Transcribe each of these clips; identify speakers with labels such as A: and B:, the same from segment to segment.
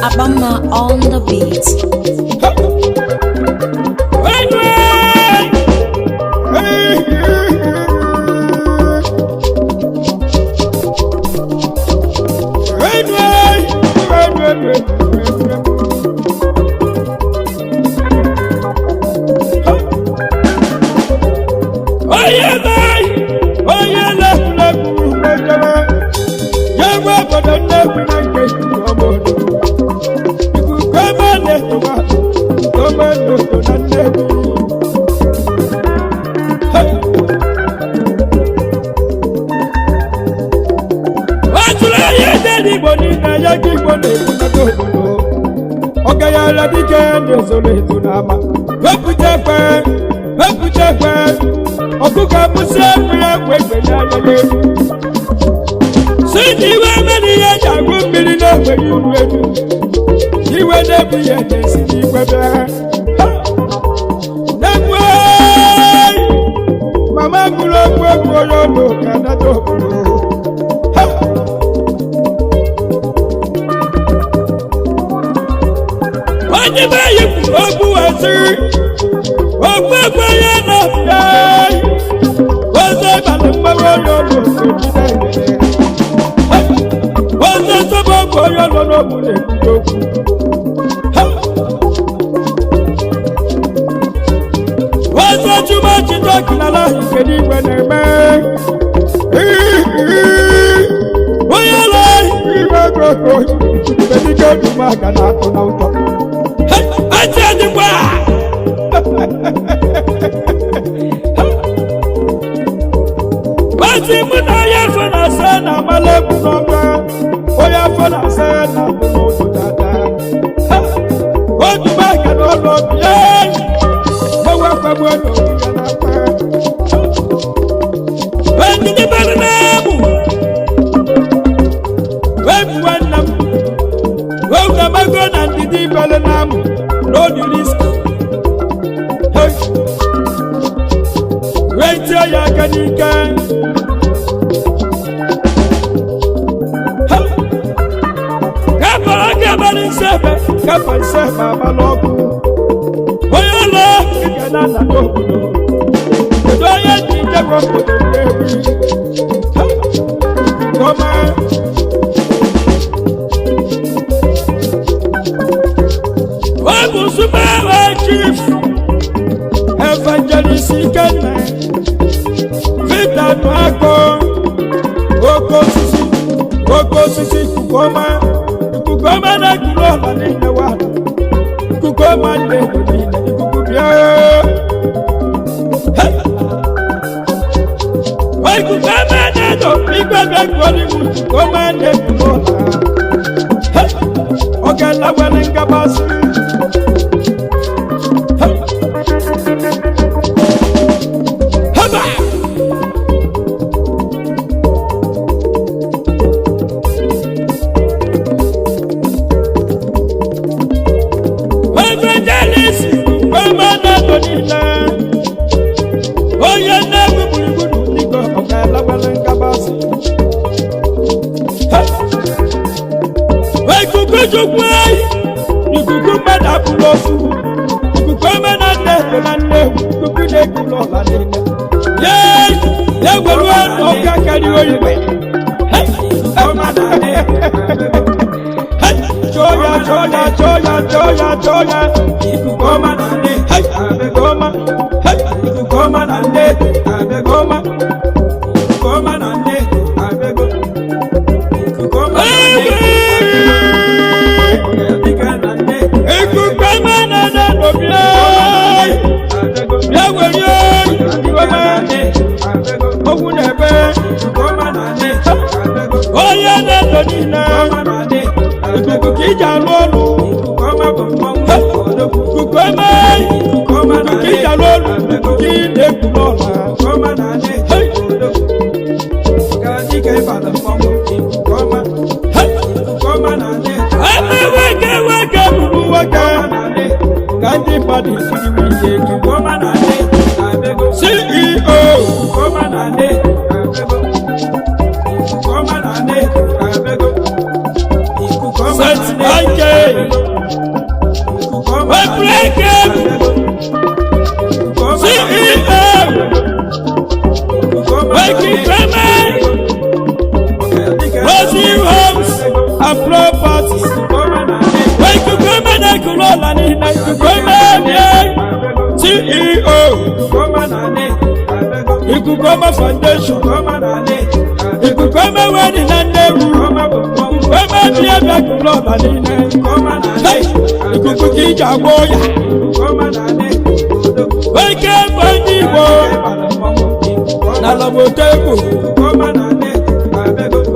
A: Abama on the beat.
B: Set, I we break him. CEO, Waking Clement, Rosie Homes and Properties. Waking Clement and Kulola Nina, CEO, Ikukoma Foundation, Ikukoma Wedding and Name, Ikukoma Biaba Kulola Nina, Ikukuki Jaboya, Waking Bandibo, Nalabotego,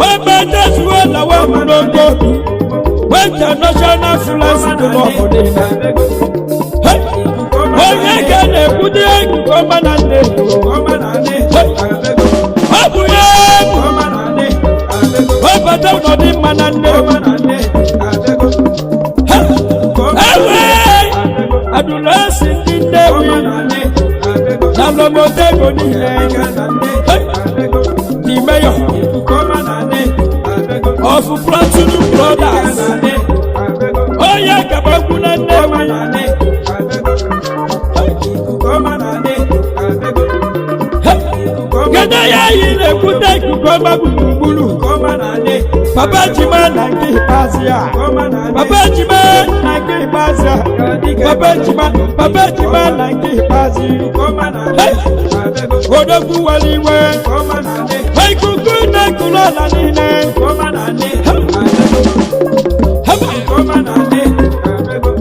B: Wabata's one, I want to go. When the national flags to love for them. When you get a good day, come on and day. What about the man and day? I do not see the day. Nalabotego, the mayor of Platinum Brothers. Oh yeah, Kabakuna Never. Gadaya in a good day to come up with Bulu. Papa Jiman and Gipazia. Papa Jiman and Gipazia. Papa Jiman and Gipazia. What a good way. I could go down to Lana.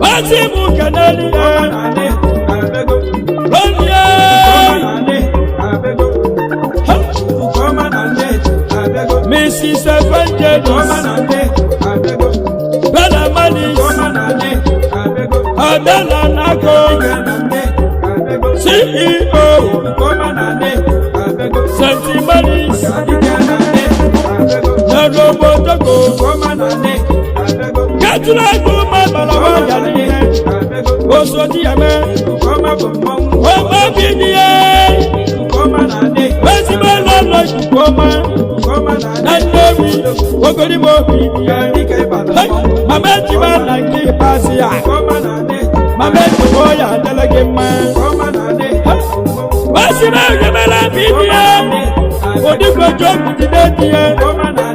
B: Wazimu Kanalia, Mrs. Evangelist, Bella Manis, Adela Nago, CEO, Santi Manis, Narobotago, Katulago, Malawaya, Oso Diame, Wama Bidia, Wazimala, Koma, Nandovi, Ogolibo, Mametiba, Naki Pasia, Mametiboya, Delegama, Wasima, Yamala, Bidia, Odiko Job, Tibetia,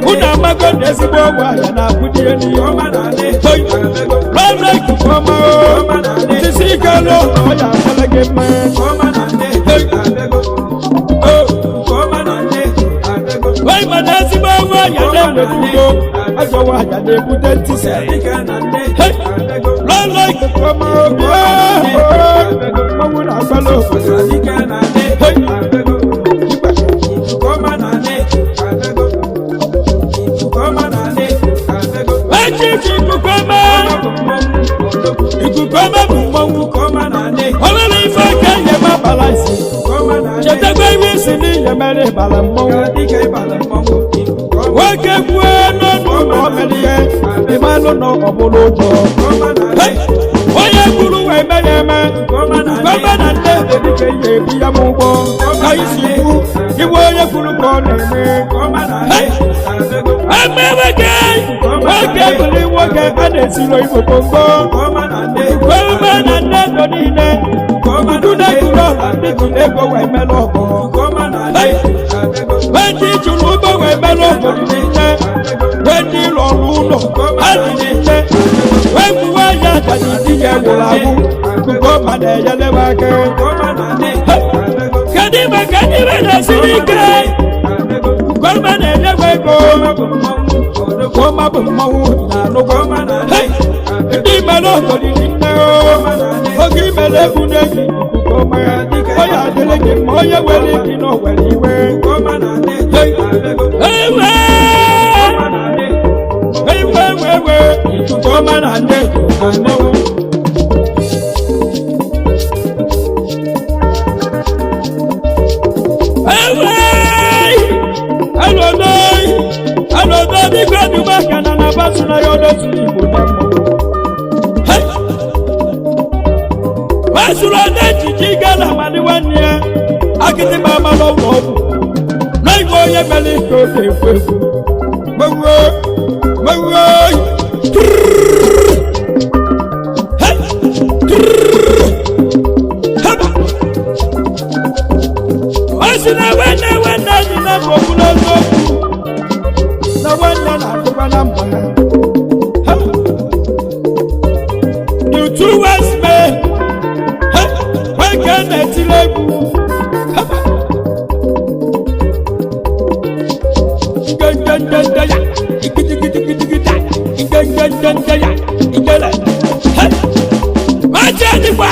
B: Unamago, Desibo, and Abudia, Like to come out, to see Galo, Delegama, why Manasiba, why you never go? I saw why they put that to say, run like a come out, I follow. When did you look away, Mellow? When did you Lord? When we were young, I didn't go and I never came. Can you see the guy? Come and I never go. Come up with no woman. Hey, the Mellow didn't know. Forgive me, let me know. Oh, yeah, delegate, oh, yeah, well, you know where you were. Come on, and two ways me wake and etilebu gangandaya ikidigida gangandaya igala majani wa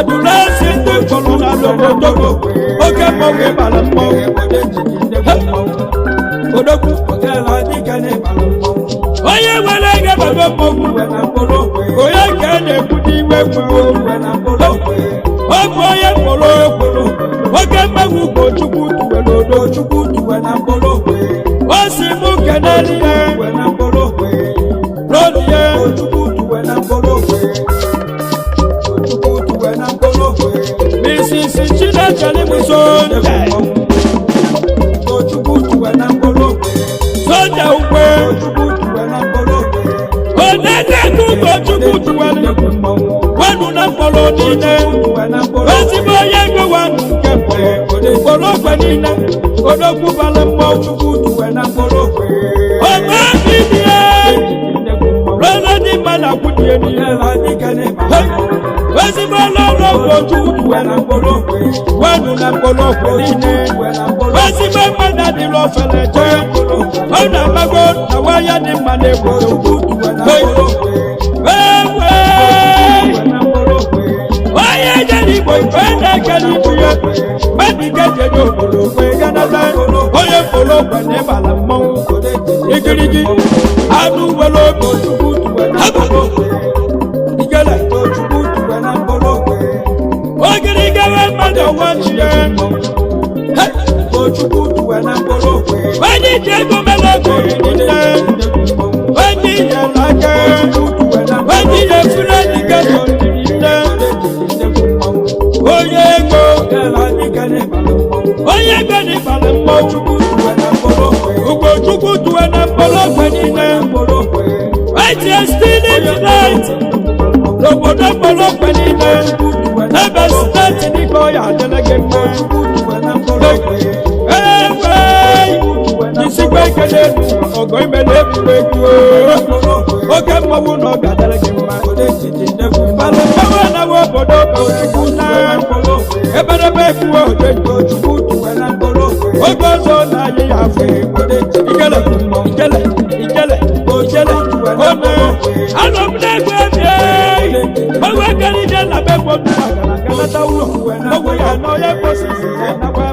B: adụlasi ndị mkpọrọ na dogodogo oke mmọnwụ ịbara mmọnwụ odogwu onye nwere ego bago mmọnwụ onye ka a na-ekwu n'ime gbugbo ọ bụ onye mkpọrọ okporo oke mmọnwụ bụ chukwu tuwere odo chukwu tuwe na mkpọrọ o si mụ keneli ya n'oli ya misisi chinechere bụ sonja sonja ukwe onye-na-ekwu ụkọchukwu tuwere wenu na mkpọrọ niile ezigbo onye ego wenu nke mkpọrọ okwe niile odogwu bara mmọnwụ ọma bibie rọrọ dị mma na kwudie niile ezigbo ọlọrọ ụkọchukwu wenu na mkpọrọ okwe niile ezigbo mmadụ adịrị ofele jee ọ na-amago na waya dị mma na-egbodo onye jere igbo ikpe na-ekele ibu ya mmadụ ike jeje obodo okwe ganata onye mkpọrọ okwe na ịbala mmọnwụ igirigi anụ nwere obi ogiri gawe mmadụ nwachi ya onye iji ego mere ogo niile onye ihe n'aka onye ihe furu adịga niile onye ego n'ịbala mmọnwụ ugochukwu tuwe na mkpọrọ okwe niile eji stili tonight n'obodo mkpọrọ okwe niile ebe steeti dịka ọ ya adịla gị mma isikwa ekele ọgọ ime na-egwuregwu oke mmọnwụ na ọ ga-adịla gị mma mana mgbanwe anaghị obodo chukwu na eberebe ekwuwe oge ọzọ na-anyị ya afọ ikele ome anọ m na-egwu ebie onwe kerije na be gbo galata ụlọ ogwe ya na onye kwesịrị nakwa